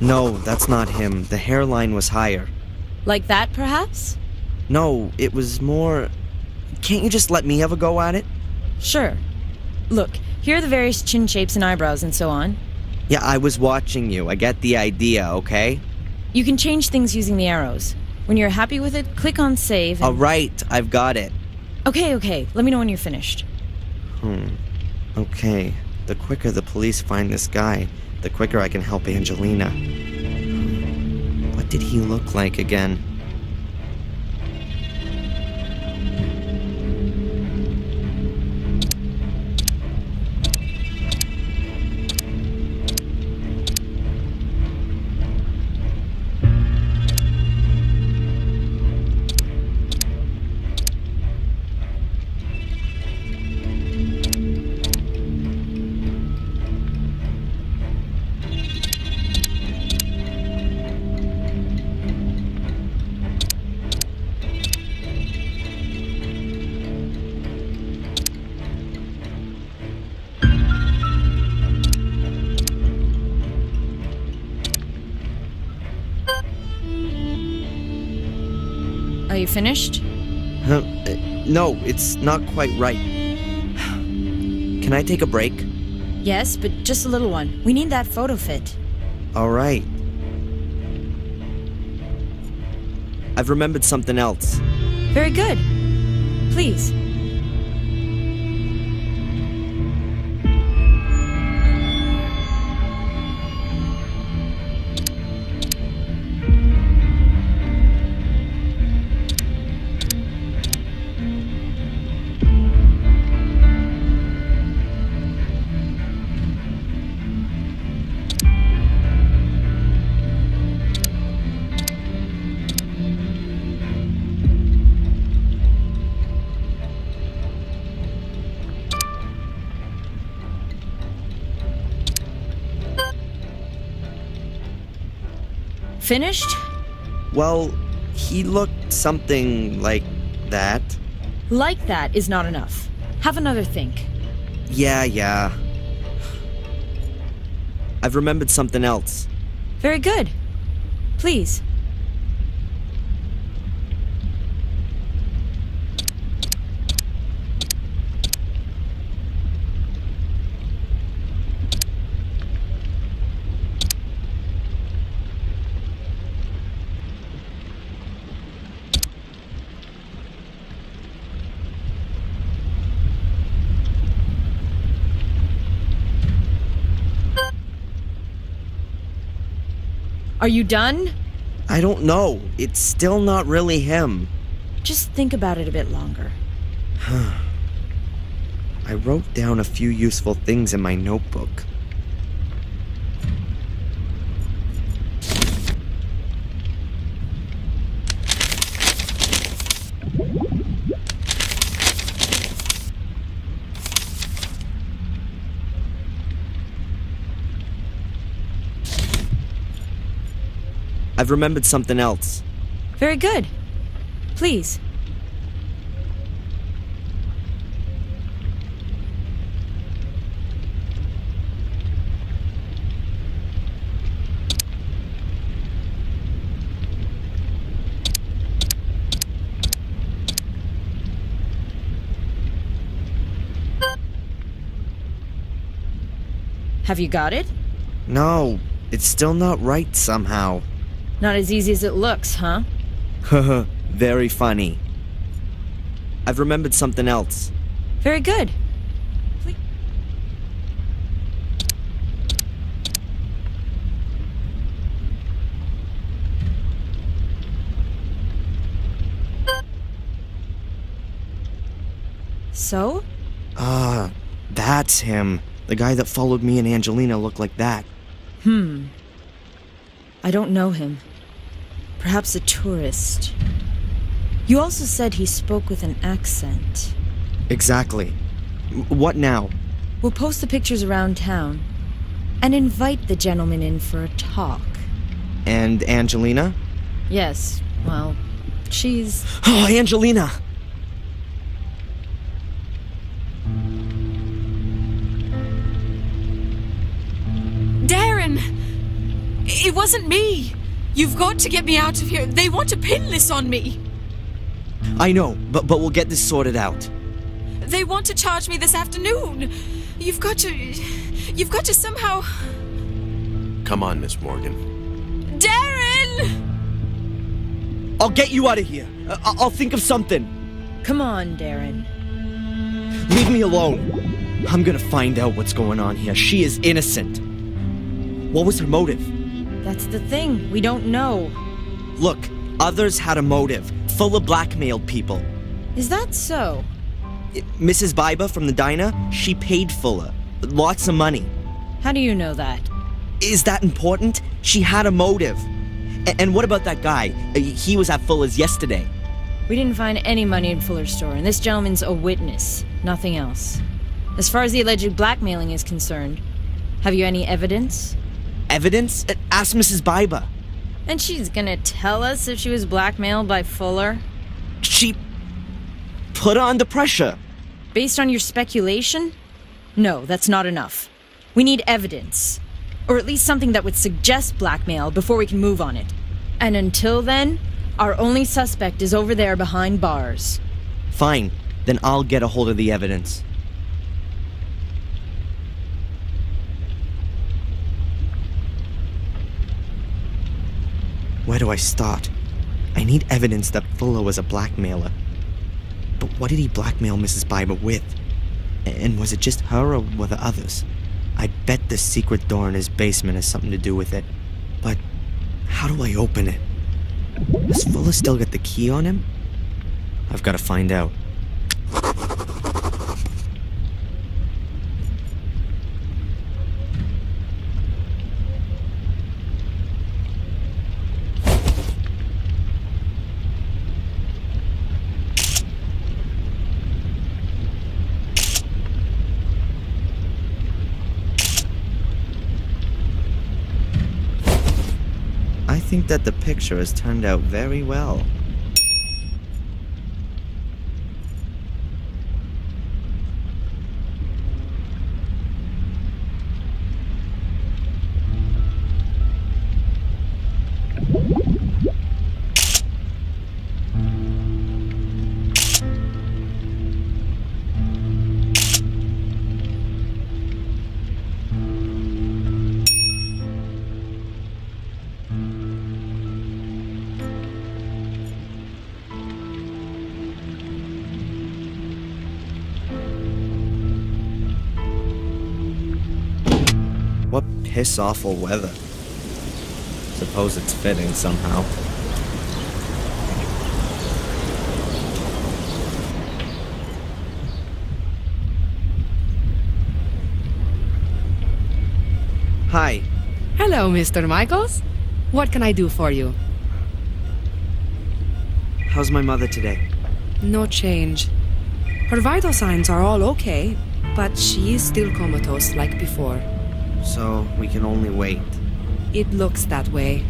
No, that's not him. The hairline was higher. Like that, perhaps? No, it was more... Can't you just let me have a go at it? Sure. Look, here are the various chin shapes and eyebrows and so on. Yeah, I was watching you. I get the idea, okay? You can change things using the arrows. When you're happy with it, click on save and... Alright, I've got it. Okay. Let me know when you're finished. Okay. The quicker the police find this guy, the quicker I can help Angelina. What did he look like again? Are you finished? No, it's not quite right. Can I take a break? Yes, but just a little one. We need that photo fit. Alright. I've remembered something else. Very good. Please. Finished? Well, he looked something like that. Like that is not enough. Have another think. Yeah. I've remembered something else. Very good. Please. Are you done? I don't know. It's still not really him. Just think about it a bit longer. I wrote down a few useful things in my notebook. I've remembered something else. Very good. Please. Have you got it? No, it's still not right somehow. Not as easy as it looks, huh? Haha, very funny. I've remembered something else. Very good. Please. So? That's him. The guy that followed me and Angelina looked like that. I don't know him. Perhaps a tourist. You also said he spoke with an accent. Exactly. What now? We'll post the pictures around town and invite the gentleman in for a talk. And Angelina? Yes, well, she's... Oh, Angelina! Darren! It wasn't me. You've got to get me out of here. They want to pin this on me. I know, but we'll get this sorted out. They want to charge me this afternoon. You've got to somehow... Come on, Miss Morgan. Darren! I'll get you out of here. I'll think of something. Come on, Darren. Leave me alone. I'm gonna find out what's going on here. She is innocent. What was her motive? That's the thing. We don't know. Look, others had a motive. Fuller blackmailed people. Is that so? Mrs. Biber from the diner, she paid Fuller. Lots of money. How do you know that? Is that important? She had a motive. And what about that guy? He was at Fuller's yesterday. We didn't find any money in Fuller's store, and this gentleman's a witness. Nothing else. As far as the alleged blackmailing is concerned, have you any evidence? Evidence? Ask Mrs. Biber. And she's gonna tell us if she was blackmailed by Fuller? She put her under pressure. Based on your speculation? No, that's not enough. We need evidence. Or at least something that would suggest blackmail before we can move on it. And until then, our only suspect is over there behind bars. Fine, then I'll get a hold of the evidence. Where do I start? I need evidence that Fuller was a blackmailer. But what did he blackmail Mrs. Biber with? And was it just her or were there others? I bet the secret door in his basement has something to do with it. But how do I open it? Does Fuller still get the key on him? I've got to find out. I think that the picture has turned out very well. What piss-awful weather. Suppose it's fitting somehow. Hi. Hello, Mr. Michaels. What can I do for you? How's my mother today? No change. Her vital signs are all okay, but she is still comatose like before. So we can only wait. It looks that way.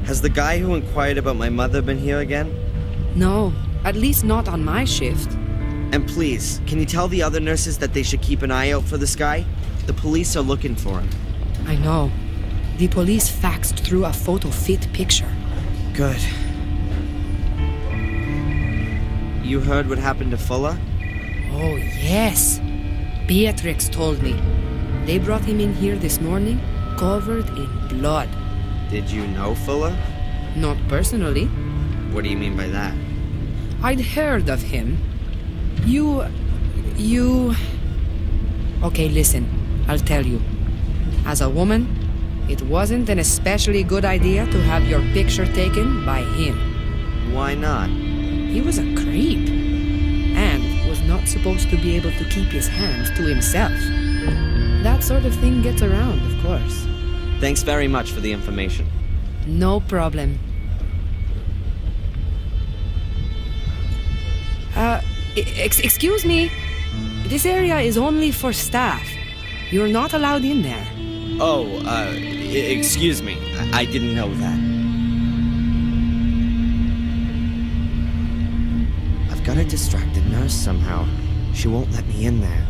Has the guy who inquired about my mother been here again? No, at least not on my shift. And please, can you tell the other nurses that they should keep an eye out for this guy? The police are looking for him. I know. The police faxed through a photo-fit picture. Good. You heard what happened to Fuller? Oh, yes. Beatrix told me. They brought him in here this morning, covered in blood. Did you know Fuller? Not personally. What do you mean by that? I'd heard of him. You... Okay, listen. I'll tell you. As a woman, it wasn't an especially good idea to have your picture taken by him. Why not? He was a creep. And was not supposed to be able to keep his hands to himself. That sort of thing gets around, of course. Thanks very much for the information. No problem. Excuse me. This area is only for staff. You're not allowed in there. Oh, excuse me. I didn't know that. I've got to distract the nurse somehow. She won't let me in there.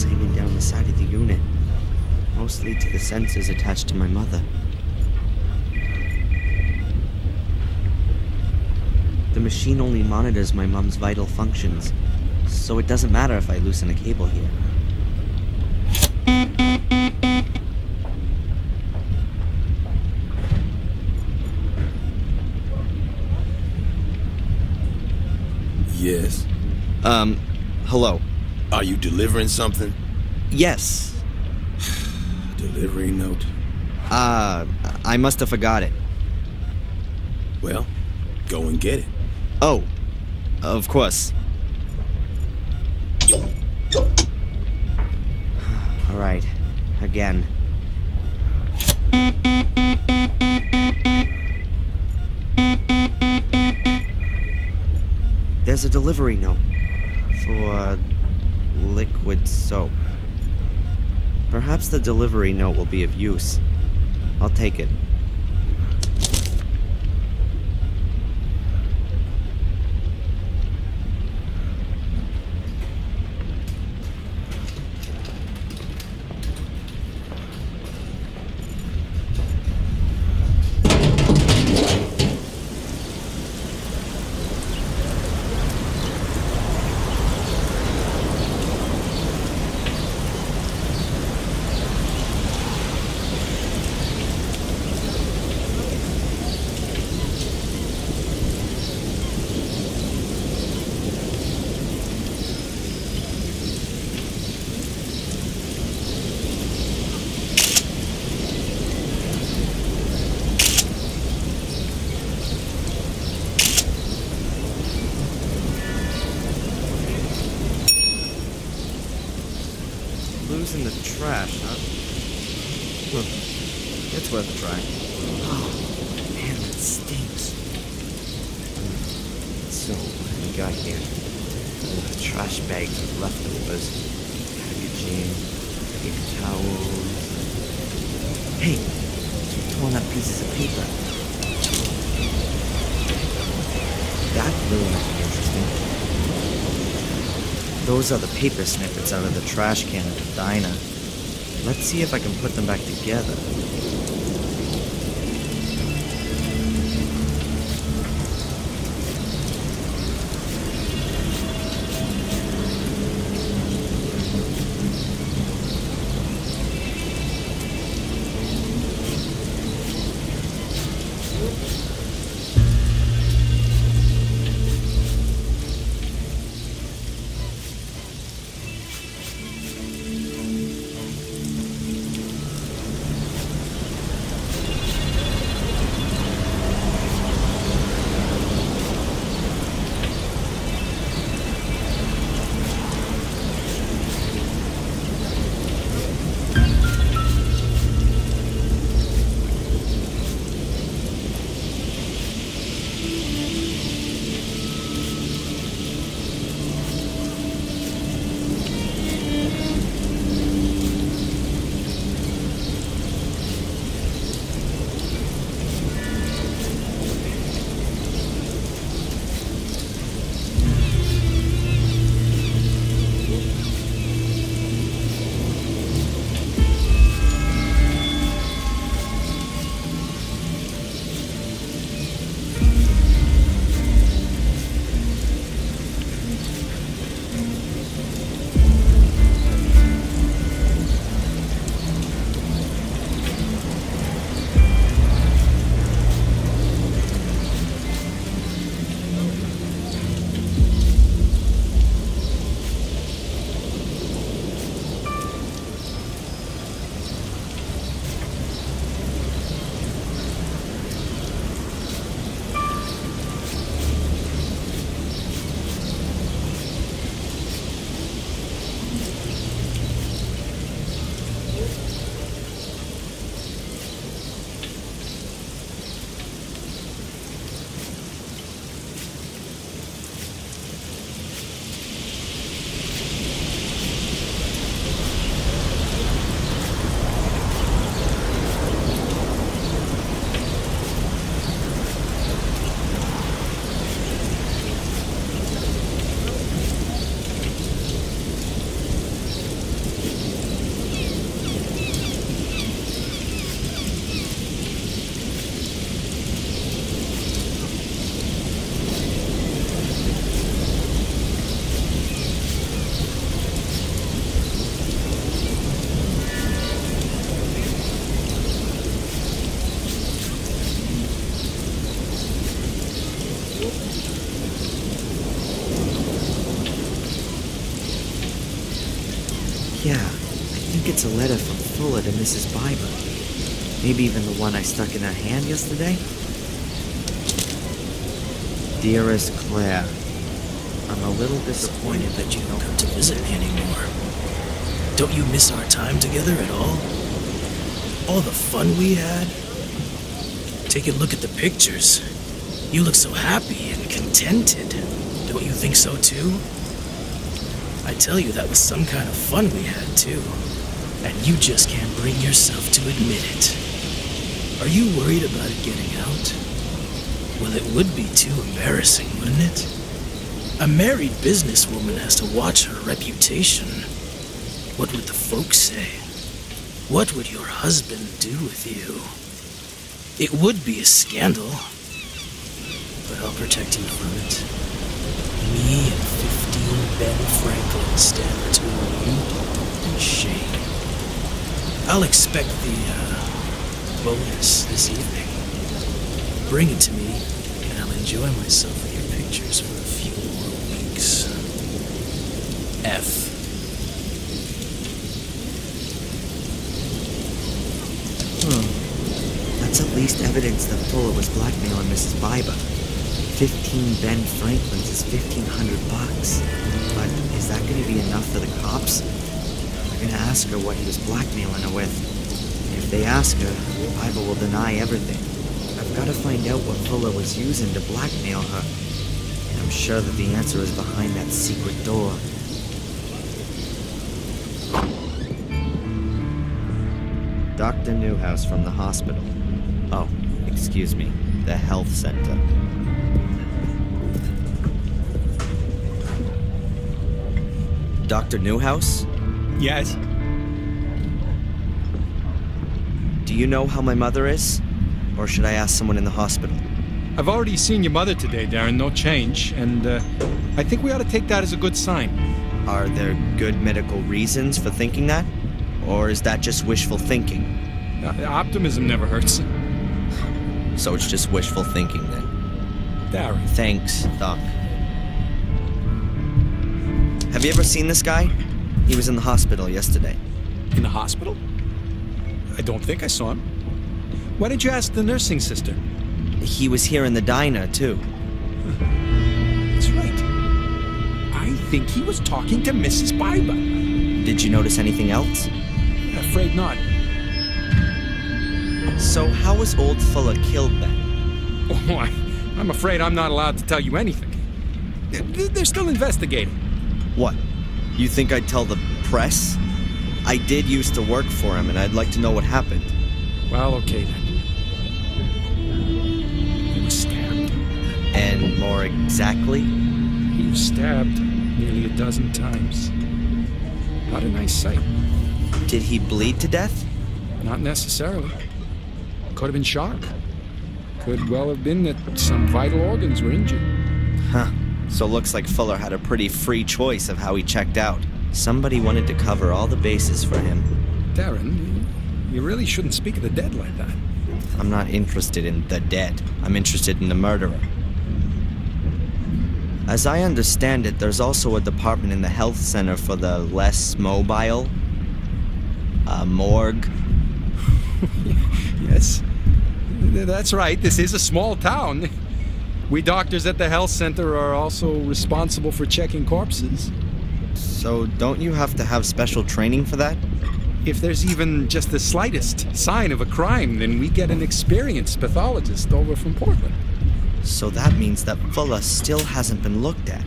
hanging down the side of the unit, mostly to the sensors attached to my mother. The machine only monitors my mom's vital functions, so it doesn't matter if I loosen a cable here. Yes. Hello. Are you delivering something? Yes. Delivery note. I must have forgot it. Well, go and get it. Oh, of course. All right, again. There's a delivery note for liquid soap. Perhaps the delivery note will be of use. I'll take it. Losing the trash, huh? It's worth a try. Oh, man, that stinks. So, what do we got here? Trash bags with leftovers, packaging, paper towels. Hey, some torn up pieces of paper. That really might be interesting. Those are the paper snippets out of the trash can at the diner. Let's see if I can put them back together. think it's a letter from Fuller to Mrs. Biber. Maybe even the one I stuck in her hand yesterday? Dearest Claire, I'm a little disappointed that you don't come to visit me anymore. Don't you miss our time together at all? All the fun we had? Take a look at the pictures. You look so happy and contented. Don't you think so too? I tell you, that was some kind of fun we had too. And you just can't bring yourself to admit it. Are you worried about it getting out? Well, it would be too embarrassing, wouldn't it? A married businesswoman has to watch her reputation. What would the folks say? What would your husband do with you? It would be a scandal, but I'll protect you from it. Me and 15 Ben Franklin stand between you and shame. I'll expect the bonus this evening. Bring it to me, and I'll enjoy myself with your pictures for a few more weeks. F. That's at least evidence that Fuller was blackmailing Mrs. Biber. 15 Ben Franklins is $1,500. But is that going to be enough for the cops? They're going to ask her what he was blackmailing her with. If they ask her, Biber will deny everything. I've got to find out what Fuller was using to blackmail her. And I'm sure that the answer is behind that secret door. Dr. Newhouse from the hospital. Oh, excuse me, the health center. Dr. Newhouse? Yes? Do you know how my mother is? Or should I ask someone in the hospital? I've already seen your mother today, Darren, no change, and I think we ought to take that as a good sign. Are there good medical reasons for thinking that? Or is that just wishful thinking? Optimism never hurts. So it's just wishful thinking then? Darren. Thanks, Doc. Have you ever seen this guy? He was in the hospital yesterday. In the hospital? I don't think I saw him. Why didn't you ask the nursing sister? He was here in the diner, too. That's right. I think he was talking to Mrs. Biber. Did you notice anything else? Afraid not. So how was old Fuller killed then? Oh, I'm afraid I'm not allowed to tell you anything. They're still investigating. What? You think I'd tell the press? I did used to work for him, and I'd like to know what happened. Well, okay then. He was stabbed. And more exactly? He was stabbed nearly a dozen times. Not a nice sight. Did he bleed to death? Not necessarily. Could have been shock. Could well have been that some vital organs were injured. Huh. So looks like Fuller had a pretty free choice of how he checked out. Somebody wanted to cover all the bases for him. Darren, you really shouldn't speak of the dead like that. I'm not interested in the dead. I'm interested in the murderer. As I understand it, there's also a department in the health center for the less mobile. A morgue. Yes. That's right. This is a small town. We doctors at the health center are also responsible for checking corpses. So don't you have to have special training for that? If there's even just the slightest sign of a crime, then we get an experienced pathologist over from Portland. So that means that Fuller still hasn't been looked at.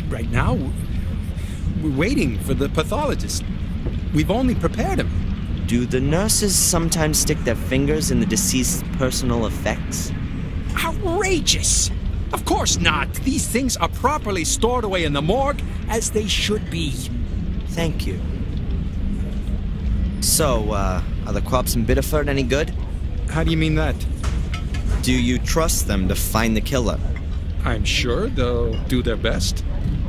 Right now, we're waiting for the pathologist. We've only prepared him. Do the nurses sometimes stick their fingers in the deceased's personal effects? Outrageous! Of course not. These things are properly stored away in the morgue, as they should be. Thank you. So, are the crops in Biddeford any good? How do you mean that? Do you trust them to find the killer? I'm sure they'll do their best.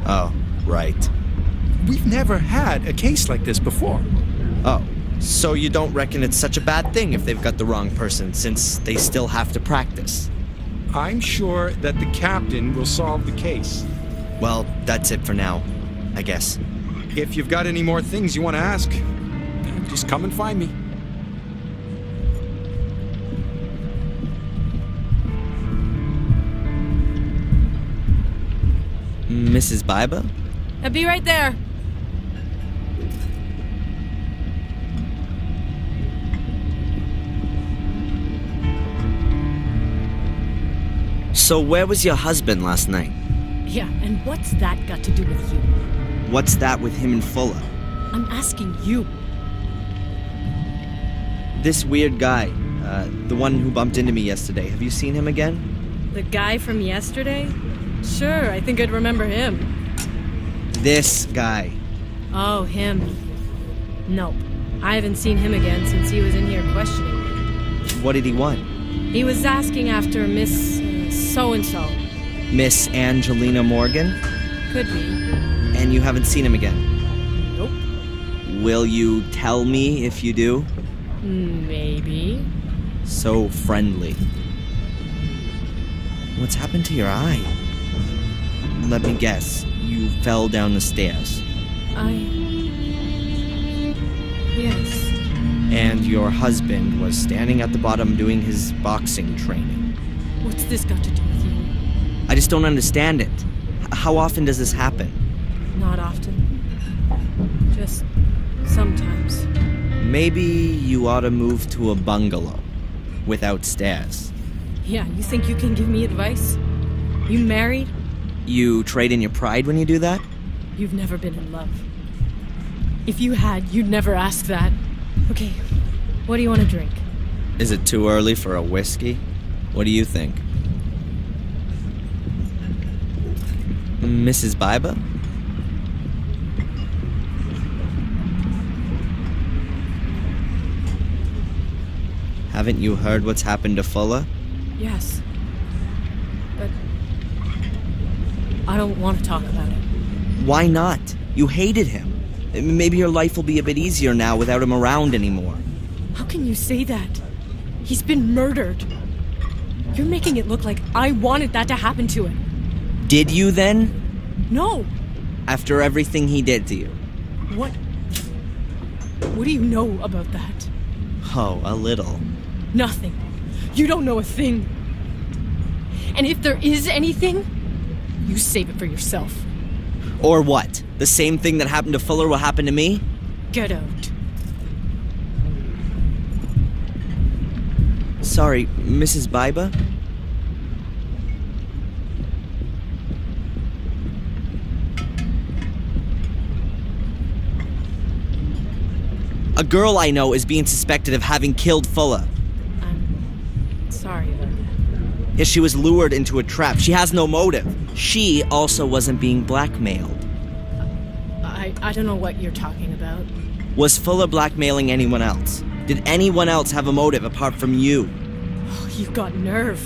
Oh, right. We've never had a case like this before. Oh, so you don't reckon it's such a bad thing if they've got the wrong person, since they still have to practice? I'm sure that the captain will solve the case. Well, that's it for now, I guess. If you've got any more things you want to ask, just come and find me. Mrs. Biba? I'll be right there. So where was your husband last night? Yeah, and what's that got to do with you? What's that with him and Fuller? I'm asking you. This weird guy, the one who bumped into me yesterday, have you seen him again? The guy from yesterday? Sure, I think I'd remember him. This guy. Oh, him. Nope. I haven't seen him again since he was in here questioning me. What did he want? He was asking after Miss so-and-so. Miss Angelina Morgan? Could be. And you haven't seen him again? Nope. Will you tell me if you do? Maybe. So friendly. What's happened to your eye? Let me guess. You fell down the stairs. Yes. And your husband was standing at the bottom doing his boxing training. What's this got to do with you? I just don't understand it. How often does this happen? Not often. Just sometimes. Maybe you ought to move to a bungalow without stairs. Yeah, you think you can give me advice? You married? You trade in your pride when you do that? You've never been in love. If you had, you'd never ask that. Okay, what do you want to drink? Is it too early for a whiskey? What do you think? Mrs. Biba? Haven't you heard what's happened to Fuller? Yes. But I don't want to talk about it. Why not? You hated him. Maybe your life will be a bit easier now without him around anymore. How can you say that? He's been murdered. You're making it look like I wanted that to happen to him. Did you then? No. After everything he did to you? What do you know about that? Oh, a little. Nothing. You don't know a thing. And if there is anything, you save it for yourself. Or what? The same thing that happened to Fuller will happen to me? Get out. Sorry, Mrs. Biba? A girl I know is being suspected of having killed Fuller. I'm sorry about that. Yes, she was lured into a trap. She has no motive. She also wasn't being blackmailed. I don't know what you're talking about. Was Fuller blackmailing anyone else? Did anyone else have a motive apart from you? Oh, you've got nerve.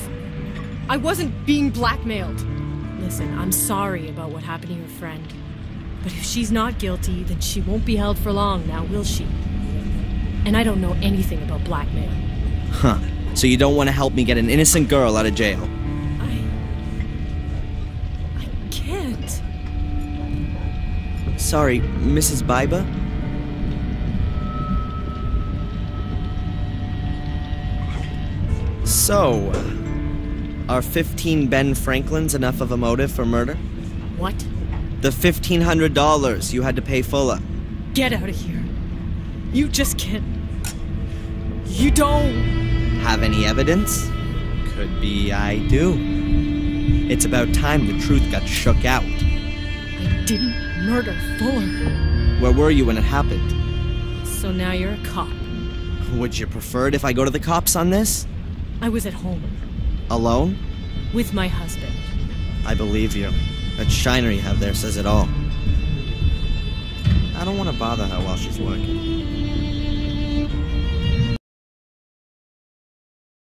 I wasn't being blackmailed. Listen, I'm sorry about what happened to your friend. But if she's not guilty, then she won't be held for long now, will she? And I don't know anything about blackmail. Huh. So you don't want to help me get an innocent girl out of jail? I can't. Sorry, Mrs. Biba? So, are 15 Ben Franklins enough of a motive for murder? What? The $1,500 you had to pay Fuller. Get out of here. You just can't. You don't. Have any evidence? Could be I do. It's about time the truth got shook out. I didn't murder Fuller. Where were you when it happened? So now you're a cop. Would you prefer it if I go to the cops on this? I was at home. Alone? With my husband. I believe you. That shiner you have there says it all. I don't want to bother her while she's working.